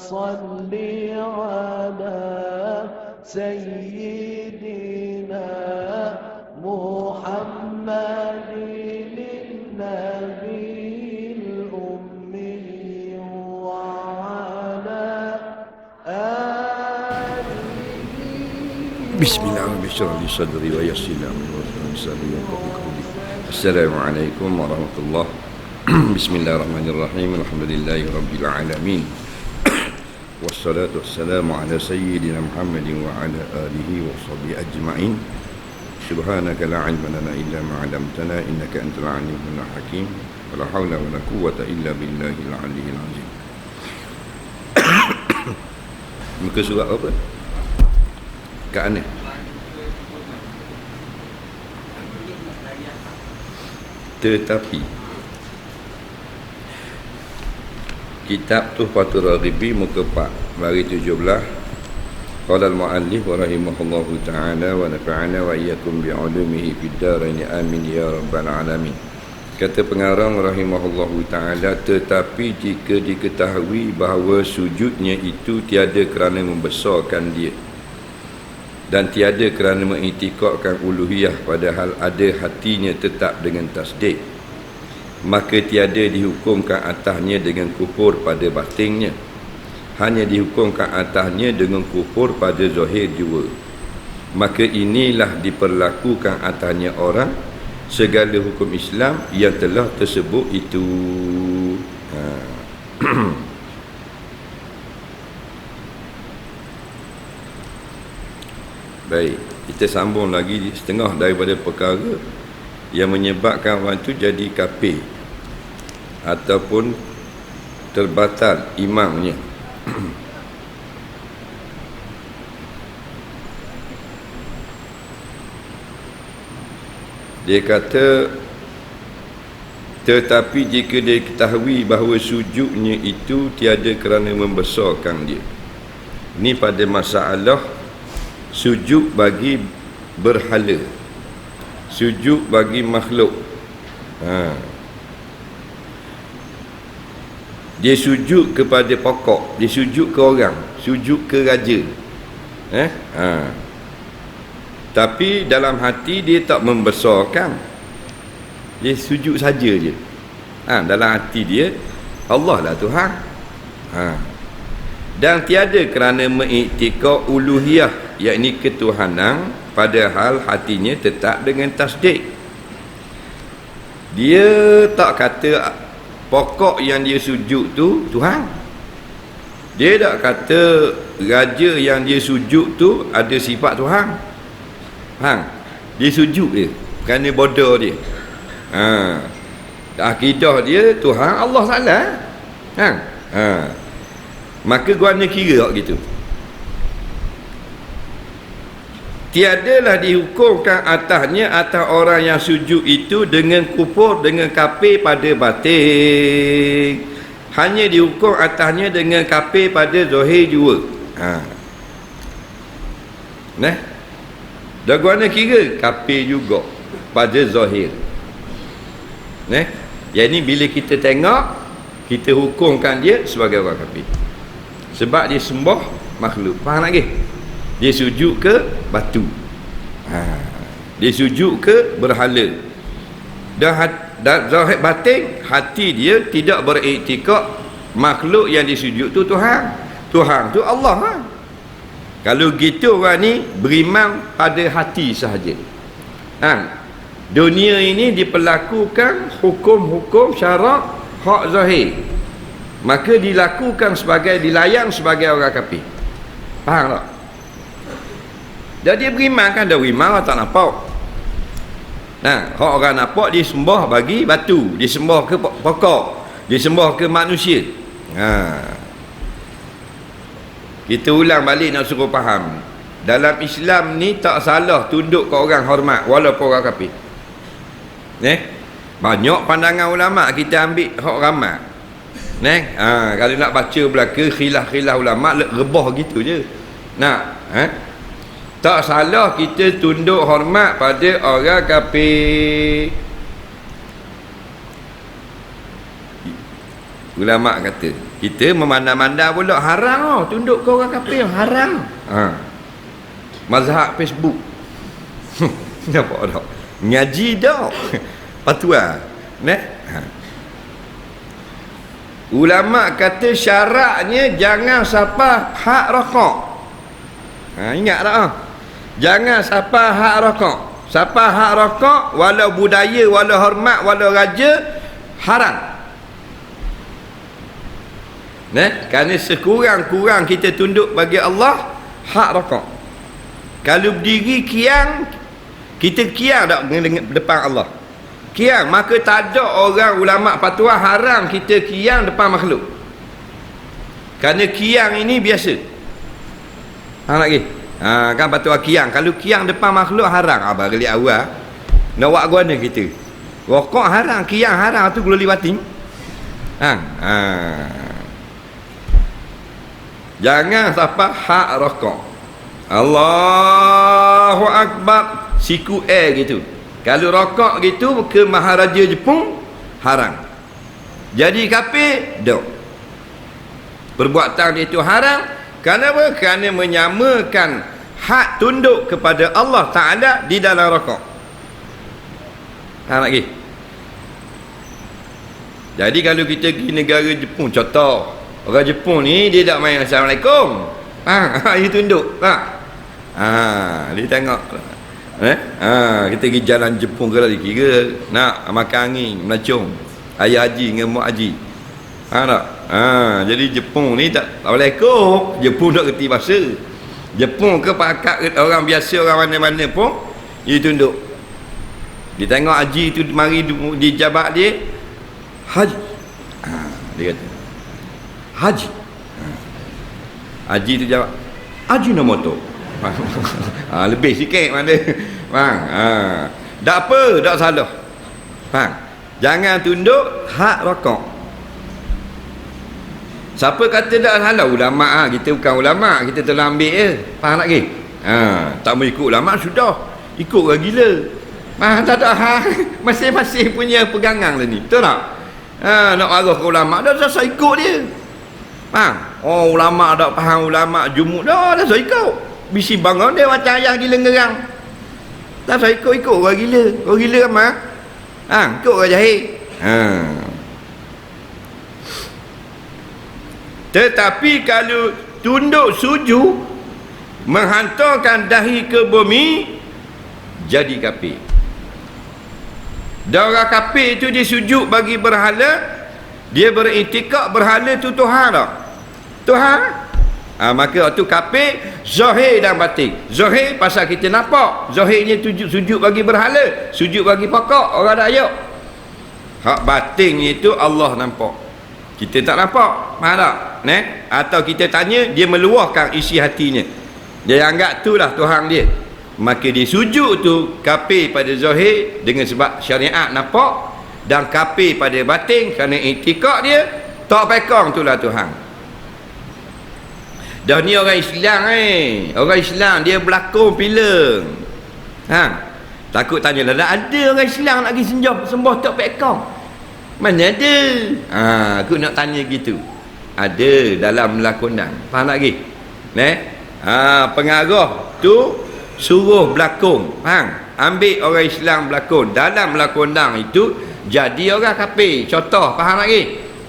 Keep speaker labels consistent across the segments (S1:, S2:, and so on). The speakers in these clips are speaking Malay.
S1: صل على سيدنا محمد النبي الأمي وعلى آله.
S2: Assalamualaikum warahmatullahi Bismillahirrahmanirrahim. Alhamdulillahi rabbil alamin. Wassalatu wassalamu ala sayyidina Muhammadin wa ala alihi wa sahbihi ajma'in. Subhanaka la ilma lana illa ma 'allamtana innaka antal alimul hakim. Wa la haula wa la quwwata illa billahil aliyyil azim. Muka surat apa? Ka'anah. Tetapi Kitab Tuhfatul Raghibi muka 4 baris 17. Qala al-mu'allif wa rahimahullahu ta'ala wa nafa'ana wa iyyakum bi'ulumihi fid dharain amin ya rabbal alamin. Kata pengarang rahimahullahu ta'ala, tetapi jika diketahui bahawa sujudnya itu tiada kerana membesarkan dia dan tiada kerana mengiktikadkan uluhiyah, padahal ada hatinya tetap dengan tasdik, maka tiada dihukumkan atasnya dengan kufur pada batinnya, hanya dihukumkan atasnya dengan kufur pada zahir jua. Maka inilah diperlakukan atasnya orang segala hukum Islam yang telah tersebut itu. Baik, kita sambung lagi setengah daripada perkara yang menyebabkan orang itu jadi kafir ataupun terbatal imannya. Dia kata, tetapi jika dia ketahui bahawa sujudnya itu tiada kerana membesarkan dia. Ini pada masalah sujud bagi berhala, sujud bagi makhluk. Dia sujud kepada pokok, dia sujud ke orang, sujud ke raja. Tapi dalam hati dia tak membesarkan, dia sujud saja je. Dalam hati dia Allah lah Tuhan. Dan tiada kerana mengiktikad uluhiyah, yakni ketuhanan, padahal hatinya tetap dengan tasdik. Dia tak kata pokok yang dia sujud tu Tuhan. Dia tak kata raja yang dia sujud tu ada sifat Tuhan. Dia sujud dia kerana bodoh dia. Akidah dia Tuhan Allah salah. Maka guana kira gitu. Tiadalah dihukumkan atasnya atas orang yang sujud itu dengan kufur, dengan kafir pada batin. Hanya dihukum atasnya dengan kafir pada zahir jua. Dah guana kira kafir juga pada zahir. Yang ni bila kita tengok, kita hukumkan dia sebagai orang kafir sebab dia sembah makhluk. Faham lagi? Dia sujud ke batu, dia sujud ke berhala. Dan zahir batin hati dia tidak beriktikad makhluk yang disujud tu Tuhan. Tuhan tu Allah. Kalau gitu orang ni beriman pada hati sahaja. Dunia ini diperlakukan hukum-hukum syarak hak zahir, maka dilakukan sebagai, dilayang sebagai orang kafir. Faham tak? Jadi dia beriman kan, dah beriman orang tak nampak. Hak orang nampak dia sembah bagi batu, dia sembah ke pokok, dia sembah ke manusia. Kita ulang balik nak suruh faham. Dalam Islam ni tak salah tunduk ke orang hormat walaupun orang kafir. Banyak pandangan ulama kita ambil hak ramai. Kalau nak baca belaka khilaf-khilaf ulama rebah gitu je. Tak salah kita tunduk hormat pada orang kafir. Ulama kata, kita memandang-mandang pula haram tunduk ke orang kafir, haram. Mazhab Facebook. Nampak tak? Ngaji dak. Fatwa. Ulama kata syaratnya jangan sapa hak rokok. Ingat tak? Jangan sapa hak rokok. Sapa hak rokok, walau budaya, walau hormat, walau raja, haram. Kerana sekurang-kurang kita tunduk bagi Allah hak rokok. Kalau berdiri kiang, kita kiang tak depan Allah, kiang, maka tak ada orang ulama fatwa haram kita kiang depan makhluk. Kerana kiang ini biasa. Lagi kan fatwa kiang, kalau kiang depan makhluk haram. Bagi awal nak buat guna kita rokok haram, kiang haram, tu gula liwating. Jangan sampai hak rokok. Allahu Akbar, siku air gitu. Kalau rokok gitu ke Maharaja Jepun, haram. Jadi kafir, dok. Perbuatan itu haram. Kenapa? Kerana menyamakan hak tunduk kepada Allah Ta'ala di dalam rokok. Lagi. Jadi kalau kita pergi negara Jepun, contoh, orang Jepun ni dia tak main Assalamualaikum. Dia tunduk. Dia tengok. Kita pergi jalan Jepun ke lagi, kira nak makan angin, melacung. Ayah haji dengan mak haji. Tak? Jadi Jepun ni tak boleh ikut. Jepun tak kerti bahasa. Jepun ke pakat orang biasa, orang mana-mana pun dia tunduk. Dia tengok haji tu mari di jabat dia, haji. Dia kata haji. Haji tu jawab, haji nombor tu. Lebih sikit mana. Tak apa, tak salah. Jangan tunduk hak rokok. Siapa kata tak salah? Ulama. Kita bukan ulama, kita telah ambil je. Faham tak ke? Tak mau ikut ulama sudah, ikut orang gila. Tak ada masing-masing punya pegangan lah ni. Betul tak? Nak marah ke ulama, dah saya ikut dia. Ulama tak faham, ulama jumuk dah saya ikut. Bisi bangun dia macam ayah gila ngerang. Tak saya ikut orang gila. Orang gila kan mah? Ikut orang jahil. Tetapi kalau tunduk sujud, menghantarkan dahi ke bumi, jadi kafir. Dan orang kafir itu dia sujud bagi berhala, dia beriktikad berhala tu Tuhan tak? Tuhan. Maka tu kafir zahir dan batin. Zahir pasal kita nampak, zahirnya sujud bagi berhala, sujud bagi pokok orang dak ayat. Hak batinnya itu Allah nampak, kita tak nampak. Faham tak? Atau kita tanya, dia meluahkan isi hatinya, dia anggap itulah Tuhan dia, maka dia sujud tu kafir pada zahir dengan sebab syariat nampak, dan kafir pada batin kerana iktikad dia tak pekong itulah Tuhan. Dah ni orang Islam orang Islam dia berlakon filem. Takut tanya lah, ada orang Islam nak pergi sembah tak pekong? Mana ada? Aku nak tanya gitu. Ada dalam lakonan. Faham tak lagi? Pengarah tu suruh berlakon. Ambil orang Islam berlakon. Dalam lakonan itu jadi orang kafir. Contoh, faham tak lagi?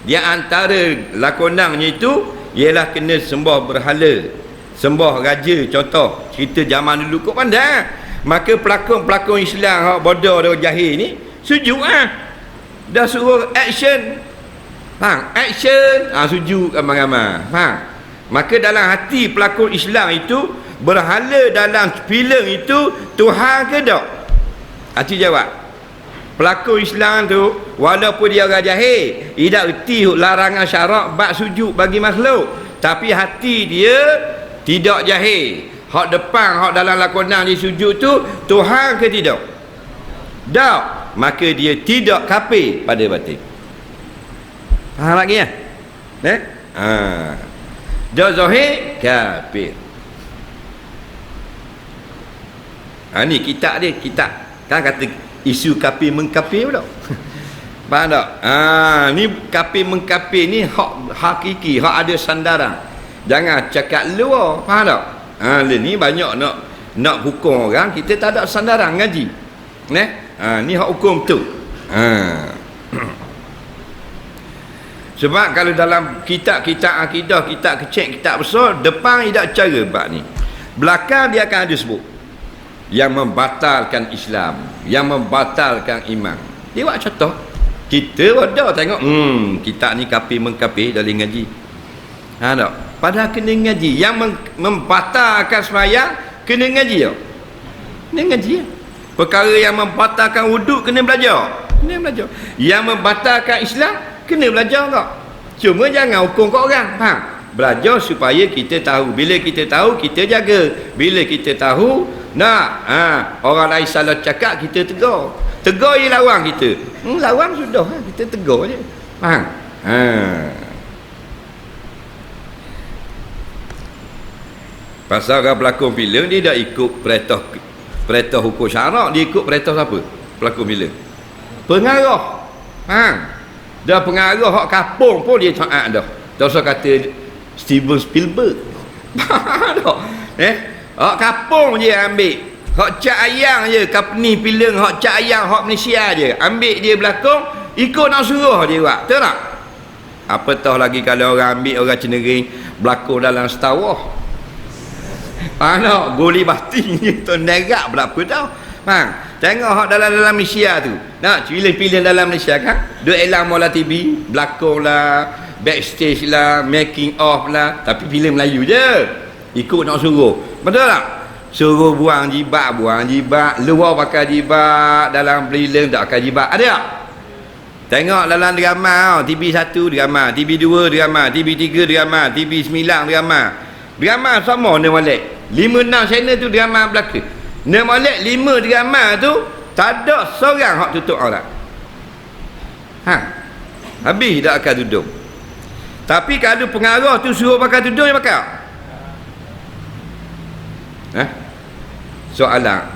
S2: Dia antara lakonannya itu ialah kena sembah berhala, sembah raja. Contoh cerita zaman dulu kau pandai. Maka pelakon-pelakon Islam hak bodoh dan jahil ni sujud dah suruh action. Action sujud ramai-ramai. Maka dalam hati pelakon Islam itu, berhala dalam filem itu Tuhan ke tak? Hati jawab. Pelakon Islam tu walaupun dia orang jahil, dia tak erti larangan syarak bab sujud bagi makhluk, tapi hati dia tidak jahil. Hak depan, hak dalam lakonan dia sujud tu Tuhan ke tidak? Tak. Maka dia tidak kafir pada batin. Faham lagi ya? Dah zahir kafir. Ni kitab dia, kitab kan kata isu kafir mengkafir pula. Faham tak? Ni kafir mengkafir ni hak hakiki, hak ada sandaran. Jangan cakap luar. Faham tak? Ni banyak nak hukum orang, kita tak ada sandaran ngaji. Ni hak hukum tu. Sebab kalau dalam kitab-kitab akidah, kitab kecil, kitab besar, depan tidak cara bab ni. Belakang dia akan ada sebut yang membatalkan Islam, yang membatalkan iman. Dia buat contoh. Kita ada tengok, kitab ni kafir mengkafir dari ngaji. Tak? Padahal kena ngaji. Yang membatalkan sembahyang kena ngaji tak? Kena ngaji. Perkara yang membatalkan wuduk kena belajar. Kena belajar. Yang membatalkan Islam kena belajar tak? Cuma jangan hukum kat orang. Faham? Belajar supaya kita tahu. Bila kita tahu, kita jaga. Bila kita tahu, orang lain salah cakap, kita tegur. Tegur je lawan kita. Lawan sudah, kita tegur je. Faham? Pasal orang pelakon filem, dia dah ikut perintah hukum syarak. Dia ikut perintah siapa? Pelakon filem. Pengarah. Faham? Dah pengarah hak kapung pun dia taat dah. Tak usah kata Steven Spielberg. Faham tak? Hak kapung je ambil. Hak Cak Ayang je, company filem hak Cak Ayang, hak Malaysia je. Ambil dia berlakon, ikut nak suruh dia buat. Betul tak? Apatah lagi kalau orang ambil orang cenderung berlakon dalam Star Wars. Faham tak? Goli batin je tu nerak berapa tau. Faham? Tengok hak dalam Malaysia tu. Nak filem-filem dalam Malaysia kan? Duk elang Mola TV, berlakon lah, backstage lah, making of lah, tapi filem Melayu je. Ikut nak suruh. Betul tak? Suruh buang jibat, luar pakai jibat, dalam filem tak pakai jibat. Ada tak? Tengok dalam drama, TV1 drama, TV2 drama, TV3 drama, TV9 drama. Drama sama ni molek. 5-6 channel tu drama belaka. Ni molek 5 drama tu tak ada seorang hak tutup aurat. Habis tak akan tudung. Tapi kalau pengarah tu suruh pakai tudung, dia pakai. Soalan,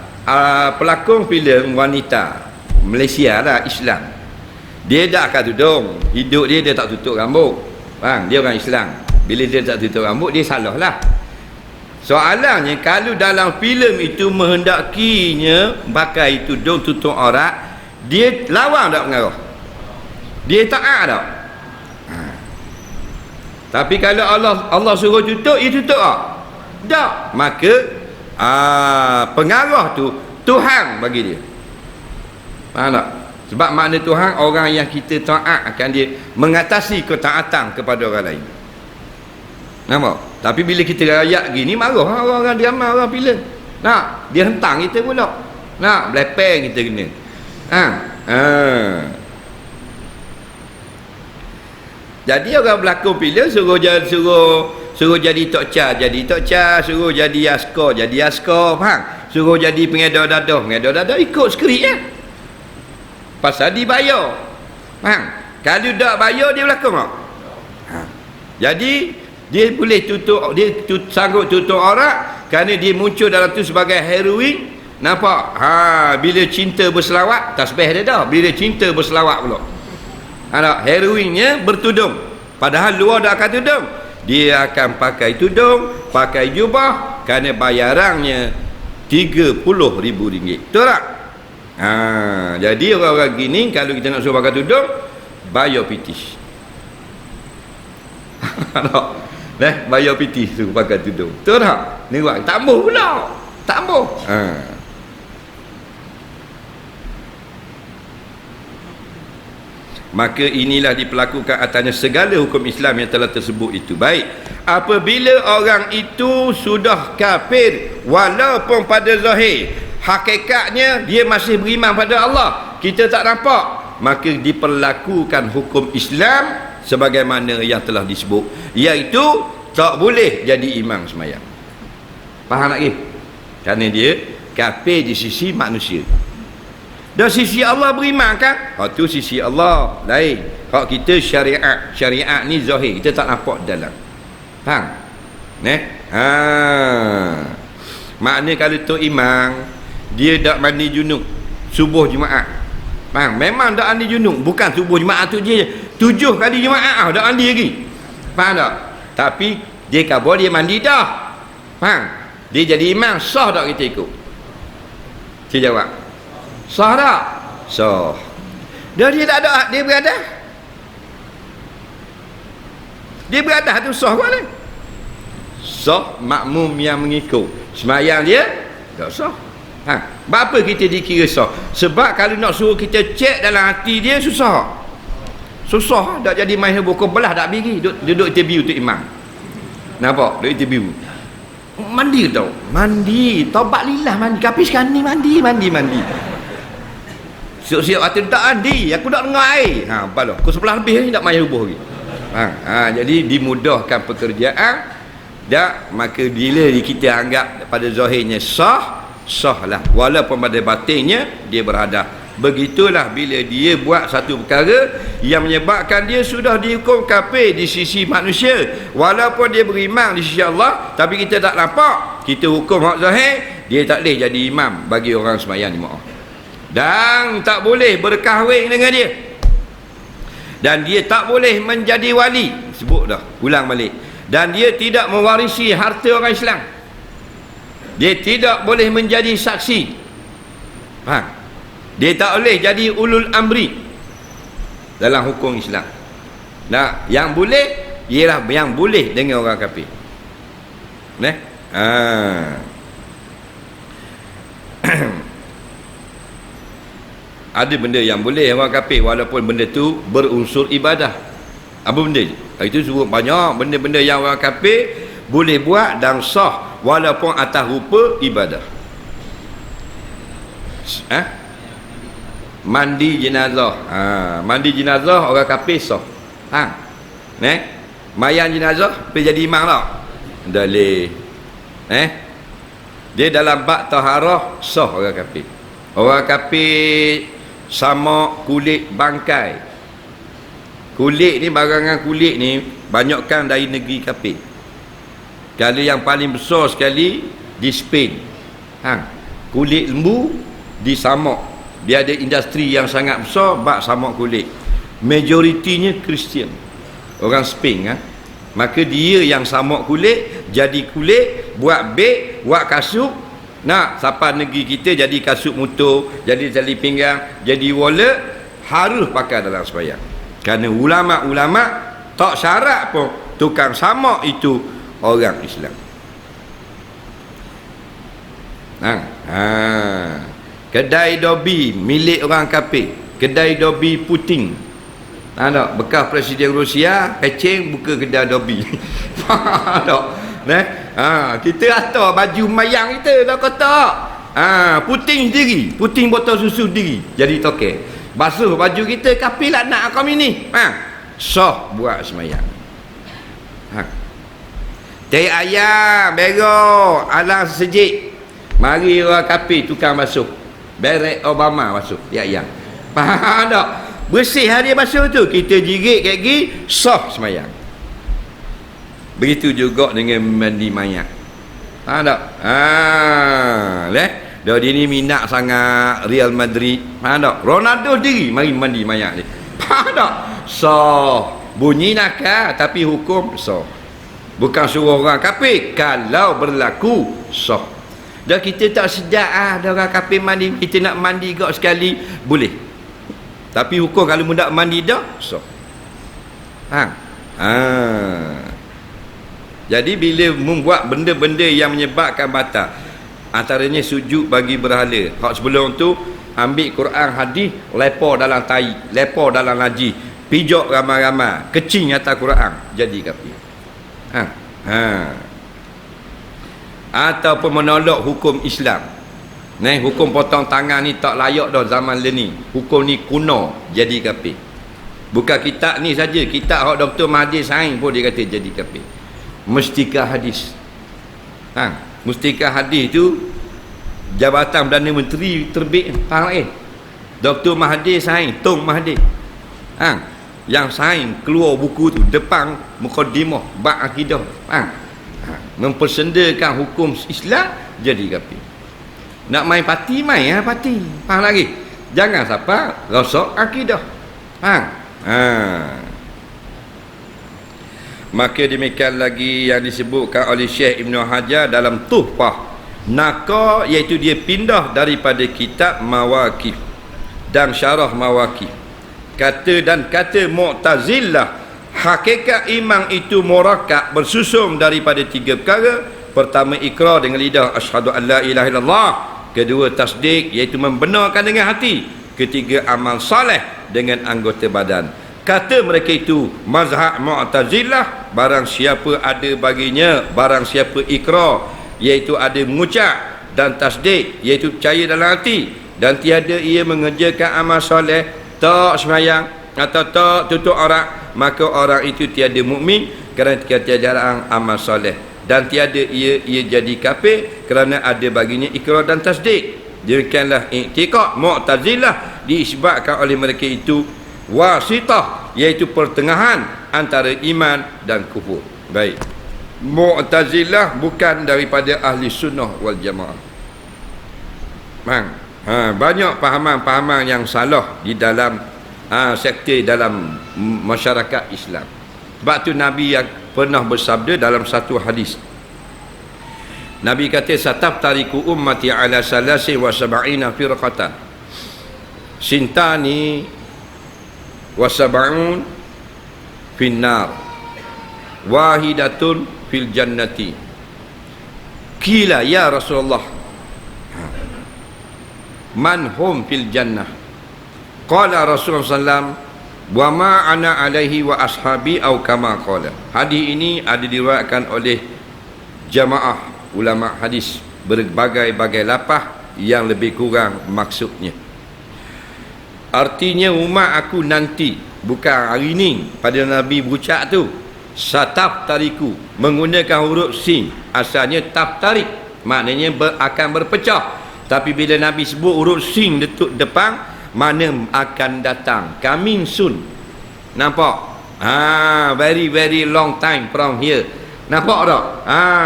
S2: pelakon filem wanita Malaysia lah, Islam, dia tak akan tudung. Hidup dia tak tutup rambut. Faham? Dia orang Islam. Bila dia tak tutup rambut, dia salah lah. Soalannya, kalau dalam filem itu menghendakinya pakai tudung tutup aurat, dia lawan tak pengarah? Dia taat tak? Tapi kalau Allah suruh tutup, dia tutup tak? Tak. Maka pengarah tu Tuhan bagi dia. Faham tak? Sebab makna Tuhan, orang yang kita taat akan dia mengatasi ketaatan kepada orang lain. Nampak? Tapi bila kita rakyat gini, marah orang drama, orang filem. Nak dia hentang kita pula. Nak belepeng kita kena. Jadi orang berlakon filem suruh jadi tok cha, suruh jadi askar, faham? Suruh jadi pengedar dadah, ikut skrip ya. Pasal dibayar. Faham? Kalau tak bayar, dia berlakon tak? Jadi dia boleh sanggup tutup aurat kerana dia muncul dalam tu sebagai heroin. Nampak? Bila cinta berselawat, tasbih dia dah. Bila cinta berselawat pula. Heroinnya bertudung. Padahal luar dah akan tudung. Dia akan pakai tudung, pakai jubah, kerana bayarannya RM30,000. Betul tak? Jadi orang-orang gini, kalau kita nak suruh pakai tudung, bayar PT. Bayar PT suruh pakai tudung. Betul tak? Ni buat tak ambuh pula. Tak ambuh. Maka inilah diperlakukan atasnya segala hukum Islam yang telah tersebut itu. Baik, apabila orang itu sudah kafir, walaupun pada zahir hakikatnya dia masih beriman pada Allah, kita tak nampak, maka diperlakukan hukum Islam sebagaimana yang telah disebut, iaitu tak boleh jadi imam sembahyang. Faham lagi? Kerana dia kafir di sisi manusia. Dari sisi Allah beriman kan? Tu sisi Allah lain. Hak kita syariat ni zahir, kita tak nampak dalam. Faham? Makna kalau tu imam dia tak mandi junub subuh Jumaat, Faham? Memang dak andi junub, bukan subuh Jumaat tu je. 7 kali Jumaat dak andi lagi. Faham tak? Tapi dia khabar dia mandi dah. Faham? Dia jadi imam, sah tak kita ikut? Saya jawab. Sah tak? Sah. Dah dia tak ada, dia beradah. Dia beradah tu sah ke mana? Sah makmum yang mengikut. Semayang dia tak sah. Apa kita dikira sah? Sebab kalau nak suruh kita cek dalam hati dia susah. Susah tak jadi main buku belah tak bagi duduk interview tu imam. Nampak? Duduk interview. Mandi tau. Mandi, taubat lillah mandi. Tapi sekarang ni mandi. Siap-siap hati tak mandi. Aku tak dengar air. Balah. Pukul 11 lebih ni tak main buku lagi. Jadi dimudahkan pekerjaan. Tak, maka bila kita anggap pada zahirnya sahlah, walaupun pada batinnya dia berhadas. Begitulah bila dia buat satu perkara yang menyebabkan dia sudah dihukum kafir di sisi manusia, walaupun dia beriman di sisi Allah, tapi kita tak nampak, kita hukum hak zahir, dia tak boleh jadi imam bagi orang sembahyang jemaah, dan tak boleh berkahwin dengan dia, dan dia tak boleh menjadi wali. Sebut dah, ulang balik. Dan dia tidak mewarisi harta orang Islam. Dia tidak boleh menjadi saksi. Dia tak boleh jadi ulul amri dalam hukum Islam. Nah, yang boleh ialah yang boleh dengan orang kafir. Ada benda yang boleh orang kafir walaupun benda tu berunsur ibadah. Apa benda? Itu suruh banyak benda-benda yang orang kafir boleh buat dan sah walaupun atas rupa ibadah. Mandi jenazah. Mandi jenazah orang kafir sah. Mayang jenazah pergi jadi imam tak? Dalih. Dia dalam bab taharah sah orang kafir. Orang kafir sama kulit bangkai. Kulit ni, barangan kulit ni banyakkan dari negeri kafir. Kalau yang paling besar sekali di Spain. Kulit lembu di Samak. Dia ada industri yang sangat besar bab samak kulit. Majoritinya Kristian. Orang Spain Maka dia yang samak kulit, jadi kulit, buat beg, buat kasut. Nak sampai negeri kita jadi kasut motor, jadi tali pinggang, jadi wallet, harus pakai dalam sembahyang. Kerana ulama-ulama tak syarat pun tukang samak itu orang Islam. Kedai dobi milik orang kafir. Kedai dobi Putin. Tak? Bekas Presiden Rusia kecing buka kedai dobi. Tak? Kita atas baju mayang kita tak kata. Putin sendiri, Putin botol susu sendiri jadi toke. Basuh baju kita, kafir lah nak kami ni. Sah buat semayang. Teh ayam, berok, alang sejik. Mari orang kafir tukang basuh. Barack Obama basuh teh ayam. Faham tak? Bersih hari basuh tu, kita jirit kat gigi, sah semayang. Begitu juga dengan mandi mayat. Faham tak? Dah dia ni minat sangat Real Madrid. Faham tak? Ronaldo sendiri mari mandi mayat ni. Faham tak? Sah. Bunyi nakal tapi hukum sah. Bukan suruh orang kafir. Kalau berlaku sah. Dah kita tak sedap dah orang kafir mandi, kita nak mandi gak sekali boleh. Tapi hukum kalau nak mandi dah sah. Jadi bila membuat benda-benda yang menyebabkan batal, antaranya sujud bagi berhala. Hak sebelum tu ambil Quran hadis, lepak dalam tai, lepak dalam najis, pijak ramai-ramai, kecing atas Quran, jadi kafir. Ataupun menolak hukum Islam. Hukum potong tangan ni tak layak dah zaman ni. Hukum ni kuno, jadi kafir. Bukan kitab ni saja, kitab hak Dr. Mahathir sains pun dia kata jadi kafir. Mustika hadis. Mustika hadis tu Jabatan Perdana Menteri terbit. Dr. Mahathir sains, Tun Mahathir. Yang sains keluar buku tu depan mukadimah bab akidah. Mempersendakan hukum Islam, jadi kafir. Nak main parti, main parti. Faham lagi? Jangan siapa rosak akidah. Faham? Maka demikian lagi yang disebutkan oleh Syekh Ibn Hajar dalam Tuhfah Naqah, iaitu dia pindah daripada kitab Mawaqif dan syarah Mawaqif. Kata Mu'tazilah, hakikat iman itu murakkab, bersusun daripada 3 perkara. Pertama, ikrar dengan lidah, asyhadu an la ilaha illallah. Kedua, tasdik, iaitu membenarkan dengan hati. Ketiga, amal soleh dengan anggota badan. Kata mereka itu mazhab Mu'tazilah, barang siapa ada baginya, barang siapa ikrar, iaitu ada mengucap, dan tasdik, iaitu percaya dalam hati, dan tiada ia mengerjakan amal soleh, tak sembahyang atau tak tutup aurat, maka orang itu tiada mukmin kerana tiada amal soleh, dan tiada ia jadi kafir kerana ada baginya ikrar dan tasdik. Demikianlah i'tiqad Mu'tazilah diisbatkan oleh mereka itu wasitah, iaitu pertengahan antara iman dan kufur. Baik, Mu'tazilah bukan daripada ahli sunnah wal jamaah. Banyak pahaman-pahaman yang salah di dalam sekte dalam masyarakat Islam. Sebab tu Nabi yang pernah bersabda dalam satu hadis, Nabi kata, sataftariku ummati ala salasi wa sab'ina firqatan sintani wa sab'un finnar wahidatun fil jannati. Qila ya Rasulullah, man hum fil jannah? Qala Rasulullah sallam, wa ma ana alaihi wa ashabi, au kama qala. Hadis ini ada diriwayatkan oleh jamaah ulama hadis berbagai-bagai lapah yang lebih kurang maksudnya. Artinya umat aku nanti, bukan hari ini pada Nabi berucap tu, sataftariku menggunakan huruf sin, asalnya taftarik, maknanya akan berpecah. Tapi bila Nabi sebut huruf sin depan, mana akan datang, coming soon. Nampak? Very very long time from here. Nampak tak?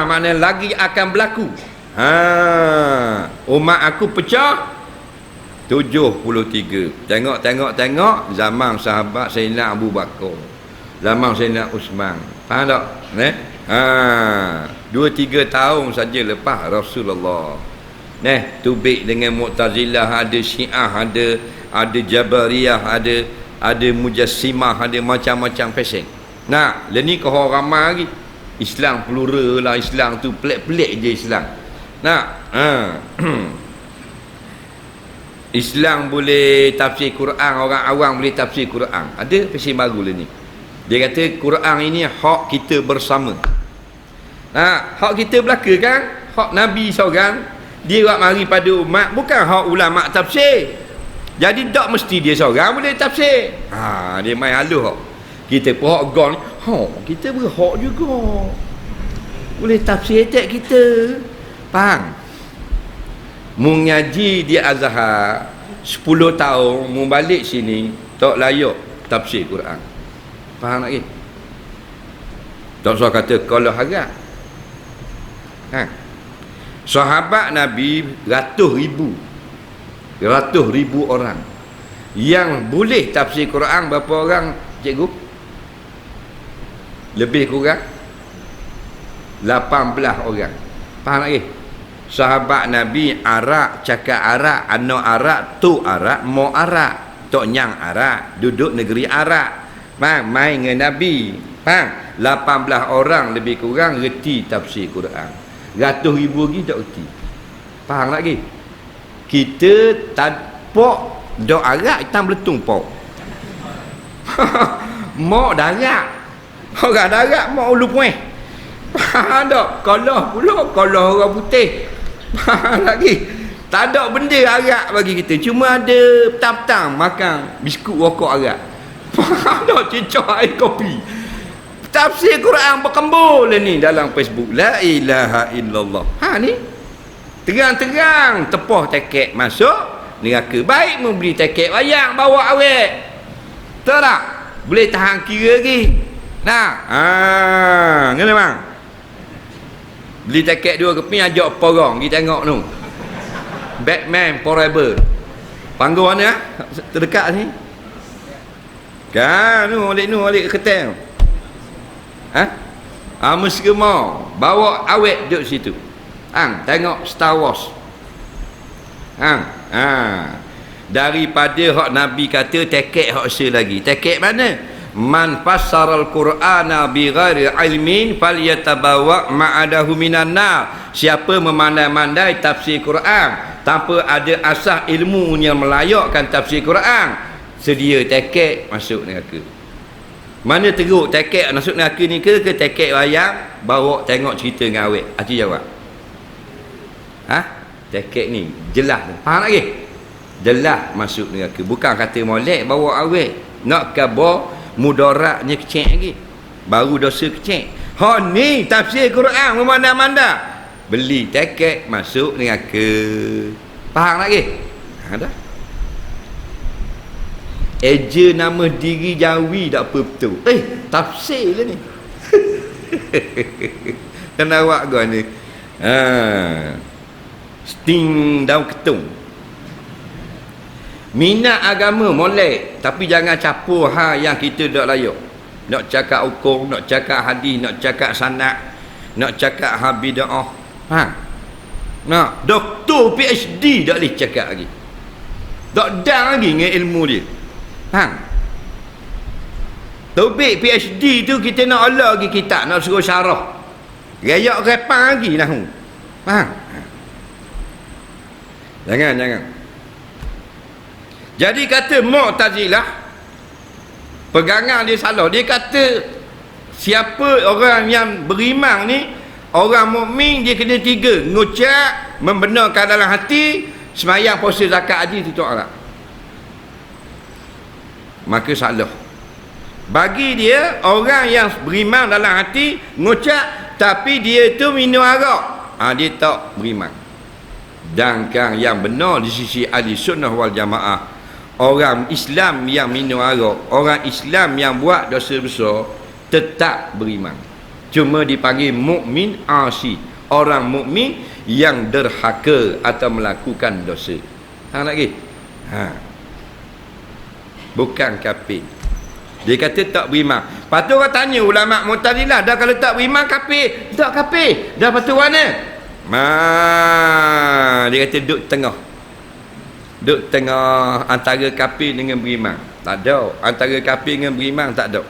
S2: Mana lagi akan berlaku. Umat aku pecah 73. Tengok zaman sahabat Sayyidina Abu Bakar, zaman Sayyidina Uthman. Faham tak? 2-3 tahun saja lepas Rasulullah. Tubik dengan Mu'tazilah, ada Syiah, ada Jabariyah, ada Mujassimah, ada macam-macam peseng. Leni kau orang ramai lagi. Islam plural lah, Islam tu pelik-pelik je Islam. Islam boleh tafsir Quran, orang awam boleh tafsir Quran. Ada pesing baru lah ni. Dia kata Quran ini hak kita bersama. Hak kita belaka kan? Hak Nabi seorang, dia buat mari pada umat, bukan hak ulama tafsir. Jadi tak mesti dia seorang boleh tafsir. Dia main halus hak. Kita pun hak gong ni, kita berhak juga boleh tafsir tak kita. Faham? Mengaji di Azhar 10 tahun, mu balik sini tak layak tafsir Quran. Faham lagi? Tak usah kata kalau harap. Sahabat Nabi ratus ribu orang yang boleh tafsir Quran. Berapa orang cikgu? Lebih kurang 18 orang. Faham lagi? Sahabat Nabi Arab, cakap Arab, anak Arab, tu Arab, mau Arab, tok nyang Arab, duduk negeri Arab. Faham? Main dengan Nabi. Faham? 18 orang lebih kurang reti tafsir Quran. Ratus ribu lagi tak reti. Faham lagi? Kita pok dok Arab hitam beletung pok. Mau darat. Orang darat mau ulu pueh. Faham tak? Kalau pula, kalau orang putih. Faham lagi? Tak ada benda Arab bagi kita. Cuma ada petang-petang makan biskut rokok Arab. Faham tak? Cecah air kopi. Tafsir Quran berkembul ni dalam Facebook. La ilaha illallah. Ni terang-terang tepah teket masuk neraka. Baik membeli teket wayang bawa awet. Tahu tak? Boleh tahan kira lagi. Kena bang. Beli tiket 2 keping, ajak porong pergi tengok tu. Batman Forever. Panggung mana? Terdekat ni. Kan, oleh keteng. Mesra mau bawa awet duduk situ. Tengok Star Wars. Daripada hak Nabi kata tekek hak se lagi. Tekek mana? Man fassaral Qur'ana bi ghairi ilmin falyatabawa ma'adahu minan nar. Siapa memandai-mandai tafsir Quran tanpa ada asas ilmu yang melayakkan tafsir Quran, sedia tekek masuk neraka. Mana teruk tekek masuk neraka ni ke tekek wayang bawa tengok cerita dengan awet? Acik jawab. Tekek ni jelas. Faham lagi? Jelas masuk neraka. Bukan kata molek bawa awet. Nak khabar mudaratnya kecil lagi. Baru dosa kecil. Ni tafsir Quran memandang-mandang. Beli tekek masuk neraka. Faham lagi? Dah. Eja nama diri Jawi tak apa betul. Tafsir lah ni. Kan awak kau ni. Sting daun ketung. Minat agama molek, tapi jangan campur yang kita tak layak. Nak cakap hukum, nak cakap hadis, nak cakap sanad, nak cakap bid'ah. Nak doktor PhD tak boleh cakap lagi. Tak dah lagi dengan ilmu dia. Topik PhD tu kita nak Allah lagi kitab, nak suruh syarah. Rayak repang lagi lah. Jangan. Jadi kata Mu'tazilah, pegangan dia salah. Dia kata siapa orang yang beriman ni, orang mukmin dia kena 3: ngucap, membenarkan dalam hati, sembahyang, puasa, zakat, haji, tutup aurat. Maka salah. Bagi dia, orang yang beriman dalam hati, ngucap, tapi dia tu minum arak, dia tak beriman. Sedangkan yang benar di sisi ahli sunnah wal jamaah, orang Islam yang minum arak, orang Islam yang buat dosa besar tetap beriman. Cuma dipanggil mukmin asi, orang mukmin yang derhaka atau melakukan dosa. Lagi. Bukan kafir. Dia kata tak beriman. Lepas tu orang tanya ulama Mu'tazilah, dah kalau tak beriman kafir? Tak kafir. Dah lepas tu mana? Dia kata duduk tengah. Duduk tengah antara kafir dengan beriman. Tak ada. Antara kafir dengan beriman tak ada.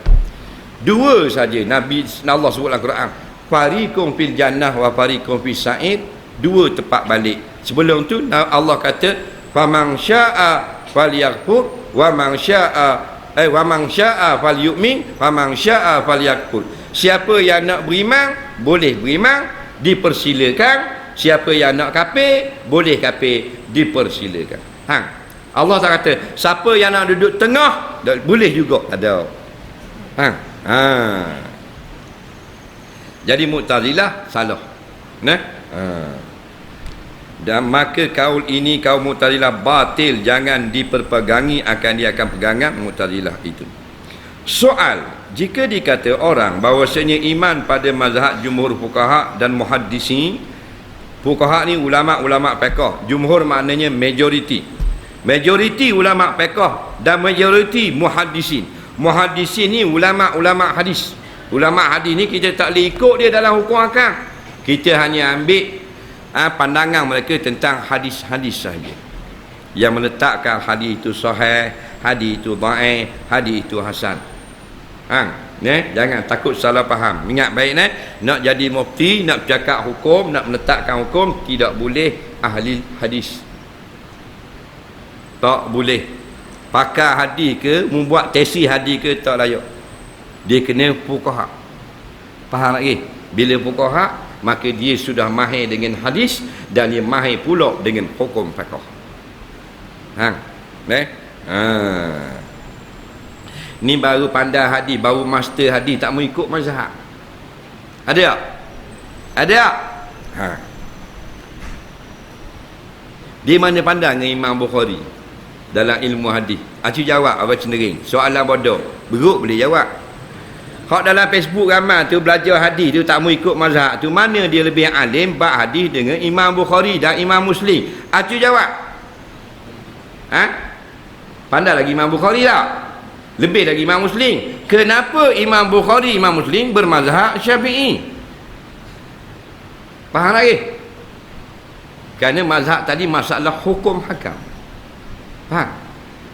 S2: Dua saja Nabi Allah sebut dalam Quran. Fariqum fil jannah wa fariqum fis sa'id. Dua tempat balik. Sebelum tu Allah kata faman syaa falyakfur wa man syaa falyu'min wa man syaa falyakfur. Siapa yang nak beriman boleh beriman, dipersilakan. Siapa yang nak kafir boleh kafir, dipersilakan. Allah tak kata siapa yang nak duduk tengah boleh juga, ada. Jadi Mu'tazilah salah. Dan maka kaul ini kaum Mu'tazilah batil, jangan diperpegangi, dia akan pegangan Mu'tazilah itu. Soal, jika dikata orang bahawasanya iman pada mazhab jumhur fuqaha dan muhaddisin. Fuqaha ni ulama-ulama fiqh, jumhur maknanya majoriti. Majoriti ulama fiqh dan majoriti muhaddisin. Muhaddisin ni ulama-ulama hadis. Ulama hadis ni kita tak boleh ikut dia dalam hukum akal. Kita hanya ambil pandangan mereka tentang hadis-hadis sahaja. Yang meletakkan hadis itu sahih, hadis itu dhaif, hadis itu hasan. Jangan takut salah faham. Ingat baik nak jadi mufti, nak bercakap hukum, nak meletakkan hukum, tidak boleh ahli hadis. Tak boleh. Pakar hadis ke, membuat tesis hadis ke, tak layak. Dia kena fuqaha. Faham lagi? Bila fuqaha, maka dia sudah mahir dengan hadis dan dia mahir pula dengan hukum fiqh. Ni baru pandai hadis, baru master hadis, tak mau ikut mazhab. Ada tak? Ada tak? Dia mana pandai dengan Imam Bukhari dalam ilmu hadis? Acik jawab apa cenderung? Soalan bodoh. Beruk boleh jawab. Hak dalam Facebook ramai tu belajar hadis tu tak mau ikut mazhab tu, mana dia lebih alim bab hadis dengan Imam Bukhari dan Imam Muslim? Acik jawab. Pandai lagi Imam Bukhari tak? Lebih lagi Imam Muslim. Kenapa Imam Bukhari, Imam Muslim bermazhab Syafi'i? Faham lagi? Kerana mazhab tadi masalah hukum hakam. Faham?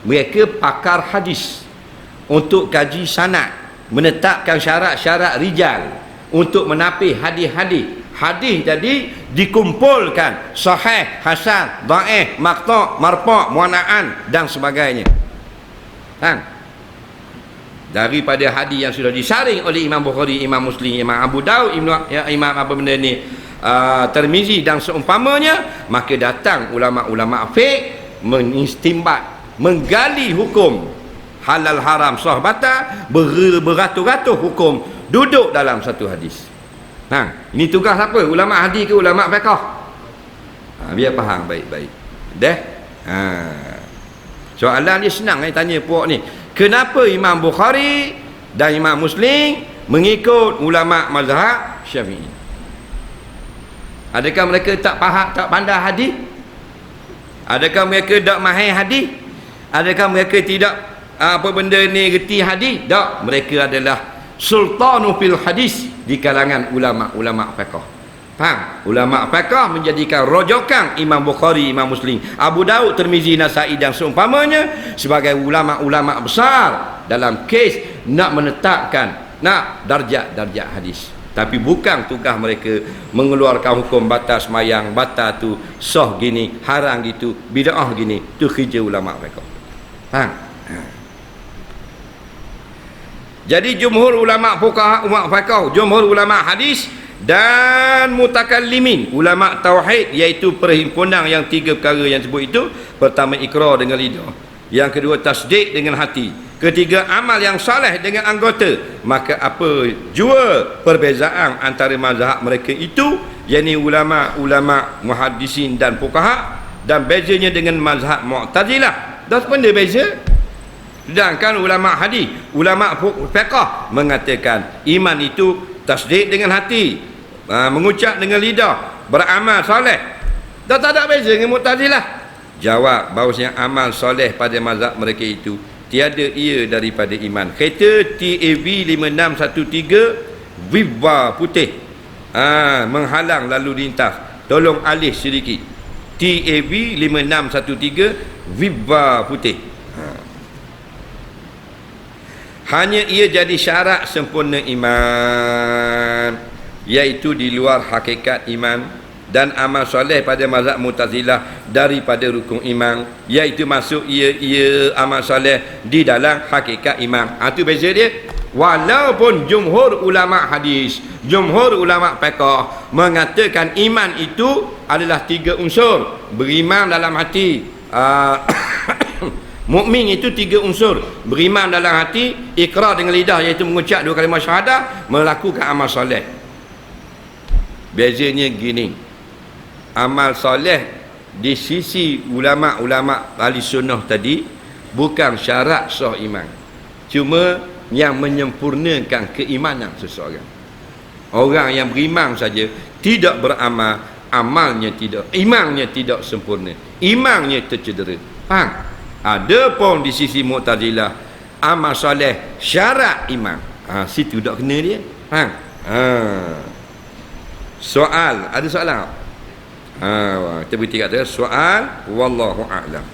S2: Mereka pakar hadis untuk kaji sanad, menetapkan syarat-syarat rijal untuk menapih hadis-hadis. Hadis tadi dikumpulkan sahih, hasan, dhaif, maqtu', marfu', muanna'an dan sebagainya. Faham? Daripada hadis yang sudah disaring oleh Imam Bukhari, Imam Muslim, Imam Abu Daud, Imam apa benda ni, Tirmizi dan seumpamanya, maka datang ulama-ulama fiqh mengistimbat, menggali hukum halal haram sah batal, beratus-ratus hukum duduk dalam satu hadis. Ini tugas apa? Ulama hadis ke ulama fiqh? Biar faham baik-baik. Dah? Soalan dia senang tanya puak ni. Kenapa Imam Bukhari dan Imam Muslim mengikut ulama mazhab Syafi'i? Adakah mereka tak faham, tak pandai hadis? Adakah mereka tak mahir hadis? Adakah mereka tidak apa benda ni reti hadis? Tak, mereka adalah sultanu fil hadis di kalangan ulama-ulama fiqh. Faham? Ulama fiqh menjadikan rojokan Imam Bukhari, Imam Muslim, Abu Daud, Tirmizi, Nasai dan seumpamanya sebagai ulama-ulama besar dalam kes nak menetapkan darjat-darjat hadis. Tapi bukan tugas mereka mengeluarkan hukum batas semayang, batal tu sah gini, haram gitu, bid'ah gini. Tu kerja ulama fiqh. Faham? Jadi jumhur ulama fuqaha, ulama fiqh, jumhur ulama hadis dan mutakallimin, ulama tauhid, iaitu perhimpunan yang tiga perkara yang sebut itu. Pertama, ikrar dengan lidah. Yang kedua, tasdik dengan hati. Ketiga, amal yang saleh dengan anggota. Maka apa jua perbezaan antara mazhab mereka itu, yakni ulama muhaddisin dan fuqaha, dan bezanya dengan mazhab Mu'tazilah. Dah benda beza. Sedangkan ulama hadis, ulama fiqh mengatakan iman itu tasdik dengan hati, mengucap dengan lidah, beramal soleh. Dah tak ada beza dengan Mu'tazilah. Jawab bahawasanya amal soleh pada mazhab mereka itu tiada ia daripada iman. Kereta TAV 5613 Viva putih, menghalang lalu lintas, tolong alih sedikit. TAV 5613 Viva putih. Hanya ia jadi syarat sempurna iman, iaitu di luar hakikat iman. Dan amal soleh pada mazhab Mu'tazilah daripada rukun iman, iaitu masuk ia amal soleh di dalam hakikat iman. Itu beza dia. Walaupun jumhur ulama hadis, jumhur ulama fiqh mengatakan iman itu adalah tiga unsur. Beriman dalam hati, mukmin itu tiga unsur: beriman dalam hati, ikrar dengan lidah iaitu mengucap dua kalimah syahadah, melakukan amal soleh. Bezanya gini, amal soleh di sisi ulama-ulama ahli sunnah tadi bukan syarat sah iman, cuma yang menyempurnakan keimanan seseorang. Orang yang beriman saja tidak beramal, amalnya tidak, imannya tidak sempurna, imannya tercedera. Faham? Ada pun di sisi Mu'tazilah amal soleh syarat iman. Situ dak kena dia. Faham? Soal, ada soalan tak? Kita berhenti kat soal, wallahu a'lam.